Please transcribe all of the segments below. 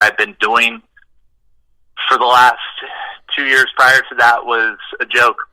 I'd been doing for the last 2 years prior to that was a joke.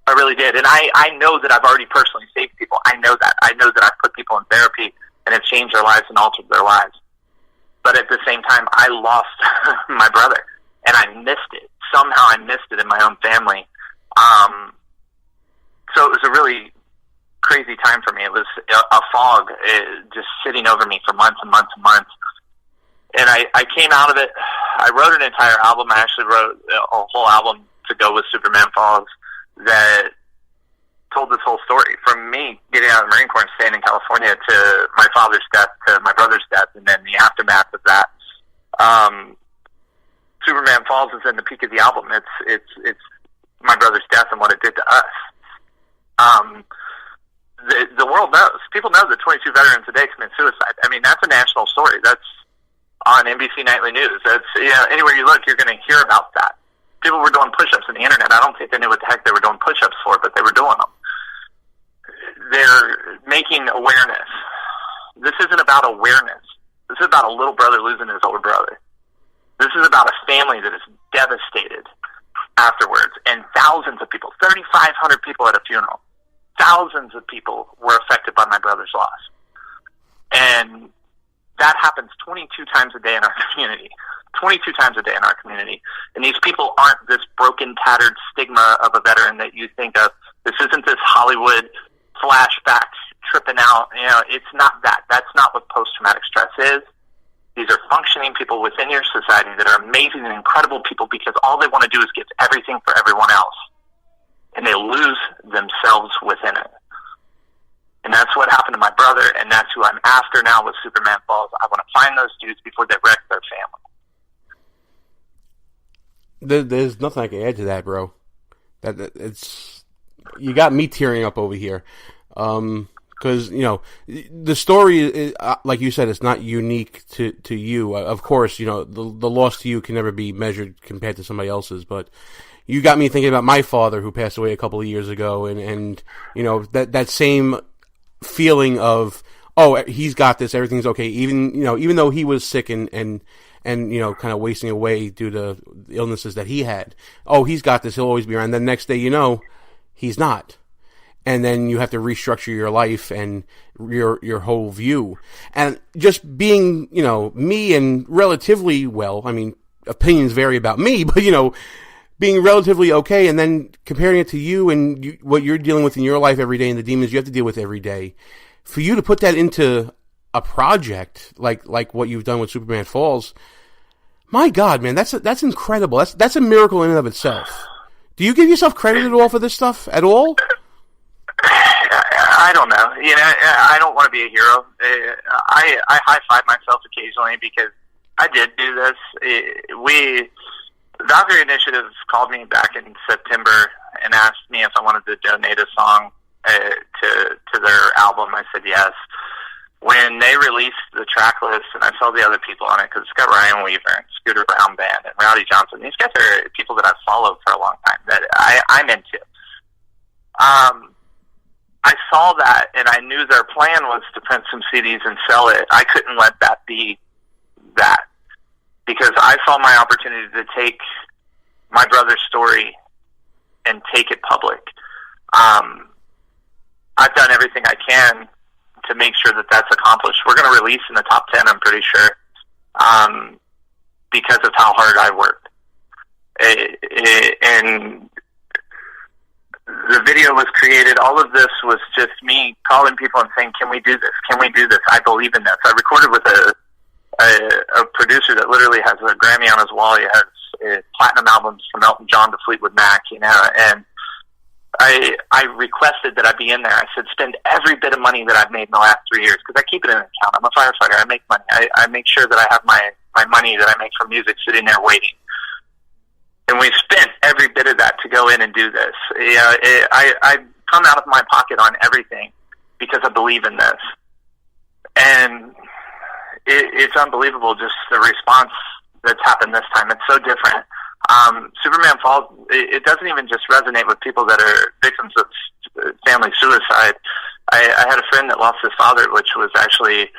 I really did. And I know that I've already personally saved people. I know that. I know that I've put people in therapy and have changed their lives and altered their lives. But at the same time, I lost my brother, and I missed it. Somehow I missed it in my own family. So it was a really crazy time for me. It was a fog just sitting over me for months and months and months. And I came out of it. I wrote an entire album. I actually wrote a whole album to go with Superman Falls that told this whole story, from me getting out of the Marine Corps and staying in California to my father's death, to my brother's death, and then the aftermath of that. Superman Falls is in the peak of the album. It's my brother's death and what it did to us. The world knows. People know that 22 veterans a day commit suicide. I mean, that's a national story. That's on NBC Nightly News. That's, anywhere you look, you're going to hear about that. People were doing push-ups on the internet. I don't think they knew what the heck they were doing push-ups for, but they were doing them. They're making awareness. This isn't about awareness. This is about a little brother losing his older brother. This is about a family that is devastated afterwards, and thousands of people, 3,500 people at a funeral, thousands of people were affected by my brother's loss. And that happens 22 times a day in our community. 22 times a day in our community. And these people aren't this broken, tattered stigma of a veteran that you think of. This isn't this Hollywood flashbacks tripping out. It's not that. That's not what post-traumatic stress is. These are functioning people within your society that are amazing and incredible people because all they want to do is give everything for everyone else. And they lose themselves within it. And that's what happened to my brother, and that's who I'm after now with Superman Falls. I want to find those dudes before they wreck their family. There's nothing I can add to that, bro. It's you got me tearing up over here, because the story is, like you said, it's not unique to you. Of course, the loss to you can never be measured compared to somebody else's. But you got me thinking about my father, who passed away a couple of years ago, and that same feeling of, oh, he's got this, everything's okay, even though he was sick and kind of wasting away due to illnesses that he had. Oh, he's got this, he'll always be around. Then the next day, he's not. And then you have to restructure your life and your whole view. And just being, me and relatively well, I mean, opinions vary about me, but, being relatively okay, and then comparing it to you and what you're dealing with in your life every day and the demons you have to deal with every day. For you to put that into a project like what you've done with Superman Falls, my God, man, that's incredible. That's a miracle in and of itself. Do you give yourself credit at all for this stuff at all? I don't know. I don't want to be a hero. I high-five myself occasionally because I did do this. The Valkyrie Initiative called me back in September and asked me if I wanted to donate a song to their album. I said yes. When they released the track list and I saw the other people on it, because it's got Ryan Weaver and Scooter Brown Band and Rowdy Johnson. These guys are people that I've followed for a long time that I'm into. I saw that and I knew their plan was to print some CDs and sell it. I couldn't let that be that, because I saw my opportunity to take my brother's story and take it public. I've done everything I can to make sure that that's accomplished. We're going to release in the top 10, I'm pretty sure, because of how hard I worked. And the video was created. All of this was just me calling people and saying, can we do this? Can we do this? I believe in this. I recorded with a producer that literally has a Grammy on his wall. He has platinum albums from Elton John to Fleetwood Mac, and I requested that I be in there. I said, spend every bit of money that I've made in the last 3 years, because I keep it in an account. I'm a firefighter. I make money. I make sure that I have my money that I make from music sitting there waiting. And we spent every bit of that to go in and do this. I come out of my pocket on everything because I believe in this. And it's unbelievable, just the response that's happened this time. It's so different. Superman Falls, it doesn't even just resonate with people that are victims of family suicide. I had a friend that lost his father, which was actually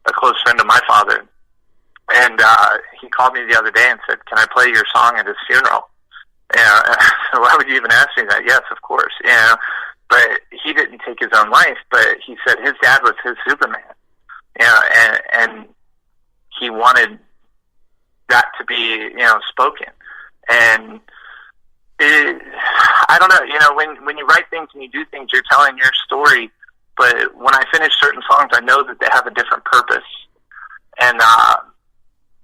a close friend of my father. And he called me the other day and said, "Can I play your song at his funeral?" So why would you even ask me that? Yes, of course. But he didn't take his own life. But he said his dad was his Superman. And he wanted that to be, spoken. And I don't know, when you write things and you do things, you're telling your story. But when I finish certain songs, I know that they have a different purpose. And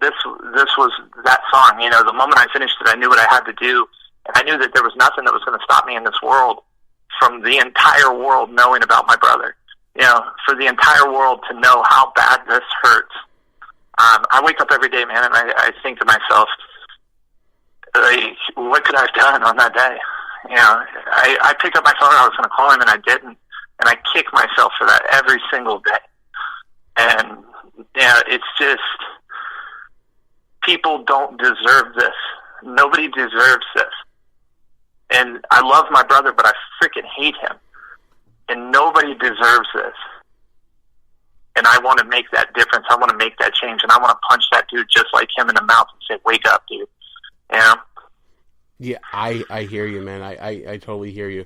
this was that song. The moment I finished it, I knew what I had to do. And I knew that there was nothing that was going to stop me in this world from the entire world knowing about my brother. For the entire world to know how bad this hurts. I wake up every day, man, and I think to myself, what could I have done on that day? I picked up my phone, I was going to call him, and I didn't. And I kick myself for that every single day. And, it's just, people don't deserve this. Nobody deserves this. And I love my brother, but I freaking hate him. And nobody deserves this. And I want to make that difference. I want to make that change. And I want to punch that dude just like him in the mouth and say, wake up, dude. Yeah, I hear you, man. I totally hear you.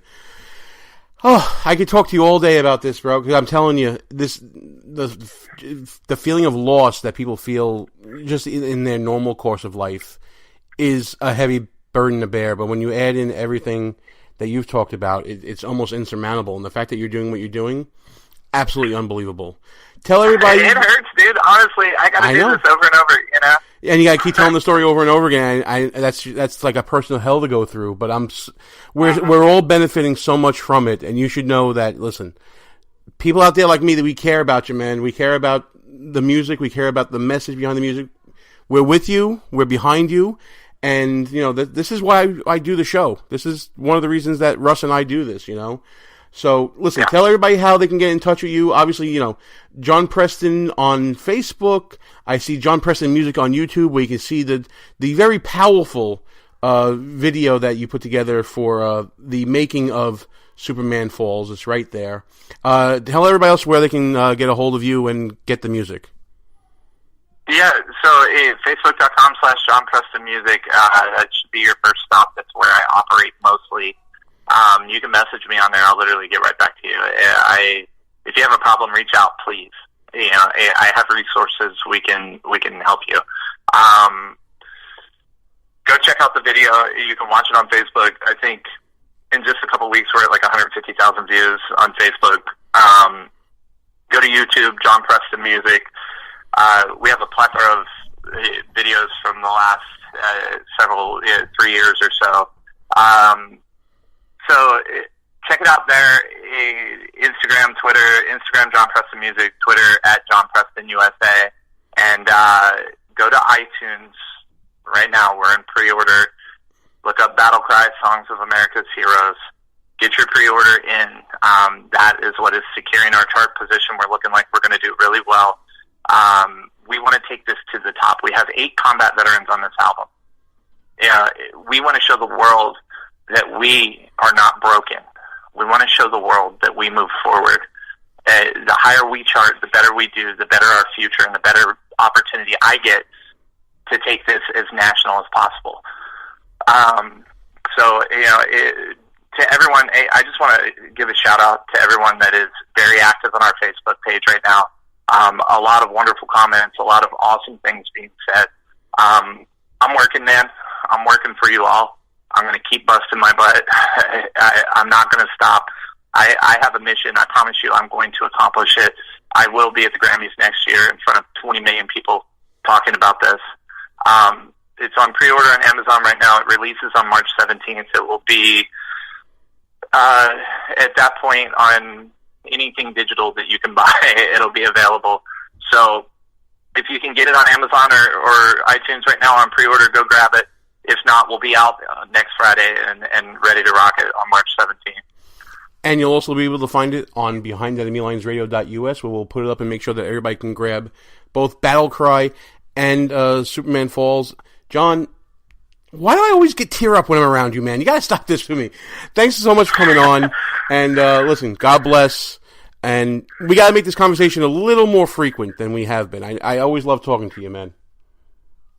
Oh, I could talk to you all day about this, bro, because I'm telling you, the feeling of loss that people feel just in their normal course of life is a heavy burden to bear. But when you add in everything that you've talked about, it's almost insurmountable. And the fact that you're doing what you're doing, absolutely unbelievable. Tell everybody. It hurts, dude. Honestly, I got to do this over and over, And you got to keep telling the story over and over again. That's like a personal hell to go through. But we're all benefiting so much from it, and you should know that. Listen, people out there like me, that we care about you, man. We care about the music. We care about the message behind the music. We're with you. We're behind you. And, this is why I do the show. This is one of the reasons that Russ and I do this, So, listen, Tell everybody how they can get in touch with you. Obviously, John Preston on Facebook. I see John Preston Music on YouTube, where you can see the very powerful video that you put together for the making of Superman Falls. It's right there. Tell everybody else where they can get a hold of you and get the music. Yeah, so Facebook.com/John Preston Music. That should be your first stop. That's where I operate mostly. You can message me on there. I'll literally get right back to you. If you have a problem, reach out, please. I have resources. We can help you. Go check out the video. You can watch it on Facebook. I think in just a couple weeks, we're at like 150,000 views on Facebook. Go to YouTube, John Preston Music. We have a plethora of videos from the last 3 years or so. So check it out there. Instagram, Twitter, Instagram John Preston Music, Twitter @John Preston USA, and go to iTunes right now. We're in pre-order. Look up Battle Cry, Songs of America's Heroes. Get your pre-order in. That is what is securing our chart position. We're looking like we're going to do really well. We want to take this to the top. We have 8 combat veterans on this album. We want to show the world that we are not broken. We want to show the world that we move forward. The higher we chart, the better we do, the better our future, and the better opportunity I get to take this as national as possible. To everyone, I just want to give a shout out to everyone that is very active on our Facebook page right now. A lot of wonderful comments, a lot of awesome things being said. I'm working, man. I'm working for you all. I'm going to keep busting my butt. I'm not going to stop. I have a mission. I promise you I'm going to accomplish it. I will be at the Grammys next year in front of 20 million people talking about this. It's on pre-order on Amazon right now. It releases on March 17th. It will be at that point on anything digital that you can buy. It'll be available. So if you can get it on Amazon or iTunes right now on pre-order, go grab it. If not, we'll be out next Friday and ready to rock it on March 17th. And you'll also be able to find it on BehindEnemyLinesRadio.us, where we'll put it up and make sure that everybody can grab both Battle Cry and Superman Falls. John, why do I always get tear up when I'm around you, man? You got to stop this for me. Thanks so much for coming on. And listen, God bless. And we got to make this conversation a little more frequent than we have been. I always love talking to you, man.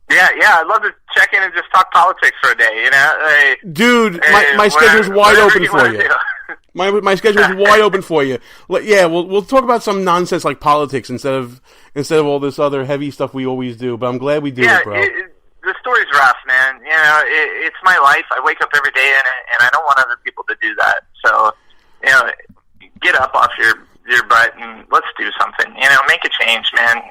Yeah, I'd love to check in and just talk politics for a day, you know? Dude, my schedule's wide open for you. My schedule's wide open for you. Yeah, we'll talk about some nonsense like politics instead of all this other heavy stuff we always do. But I'm glad we do it, bro. The story's rough, man. You know, it's my life. I wake up every day in it, and I don't want other people to do that. So, you know, get up off your butt and let's do something. You know, make a change, man.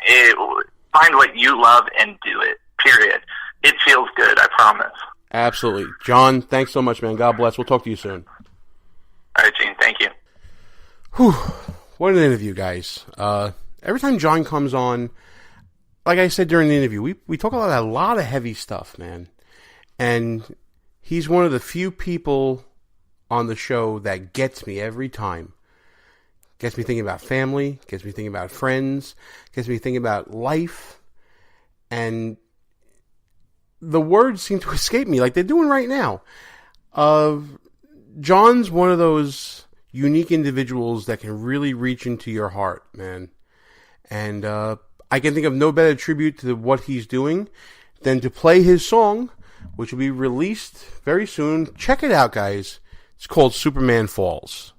Find what you love and do it. Period. It feels good, I promise. Absolutely. John, thanks so much, man. God bless. We'll talk to you soon. All right, Gene. Thank you. Whew. What an interview, guys. Every time John comes on, like I said during the interview, we talk about a lot of heavy stuff, man. And he's one of the few people on the show that gets me every time. Gets me thinking about family, gets me thinking about friends, gets me thinking about life. And the words seem to escape me like they're doing right now. John's one of those unique individuals that can really reach into your heart, man. And I can think of no better tribute to what he's doing than to play his song, which will be released very soon. Check it out, guys. It's called Superman Falls.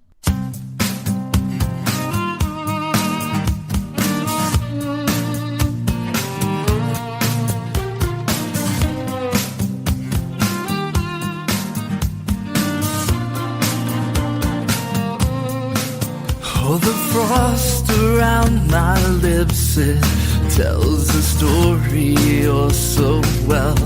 Oh, the frost around my lips, it tells a story oh so well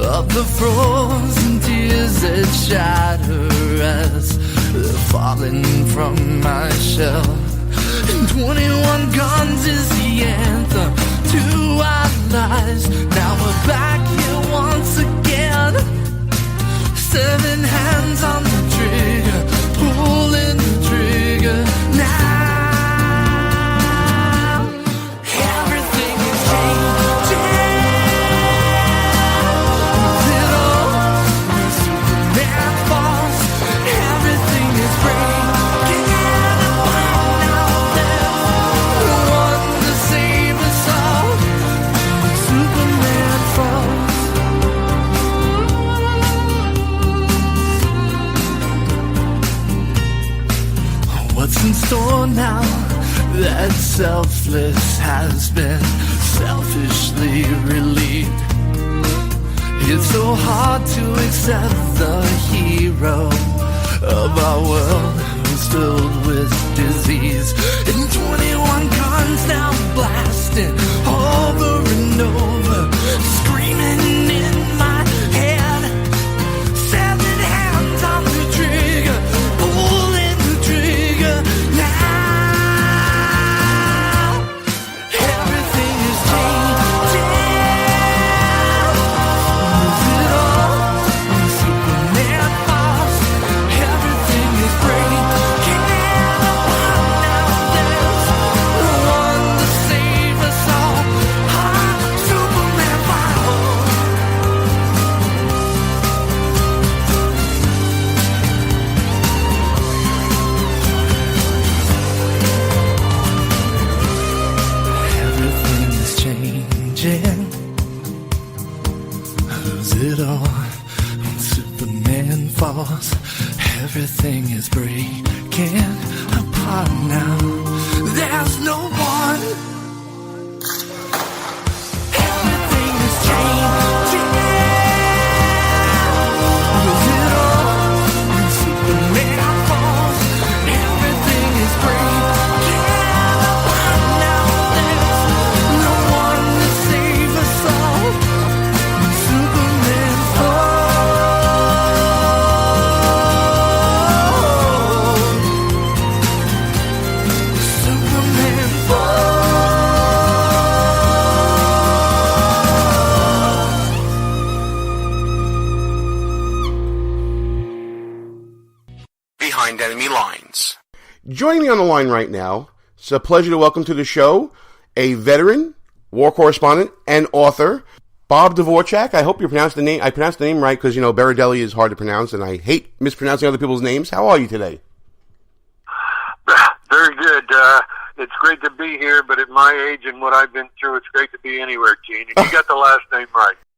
of the frozen tears that shatter as they're falling from my shell. And 21 guns is the anthem to our lives. Now we're back here once again. 7 hands on the trigger, pulling the trigger now. Everything is changing. Little Superman falls. Everything is breaking apart now. There's one to save us all. Superman falls. What's in store now that selfless has been selfishly relieved? It's so hard to accept the hero of our world who's filled with disease. And 21 guns now blasting over and over, screaming in my head. 7 hands on the trigger, pulling the trigger now. Everything is changing. Is it all when Superman falls? Everything is breaking apart now. There's no one to save us all. Superman falls. Everything is changing. Lose it all when Superman falls. Everything is breaking apart now. There's no one. Everything is changing. Lose it all when Superman falls. Everything is breaking apart now. There's no one to save us all. When Superman falls. Superman falls. Behind Enemy Lines. Joining me on the line right now, it's a pleasure to welcome to the show a veteran, war correspondent, and author, Bob Dvorchak. I hope I pronounced the name right, because, you know, Baradelli is hard to pronounce, and I hate mispronouncing other people's names. How are you today? Very good. it's great to be here, but at my age and what I've been through, it's great to be anywhere, Gene. And you got the last name right.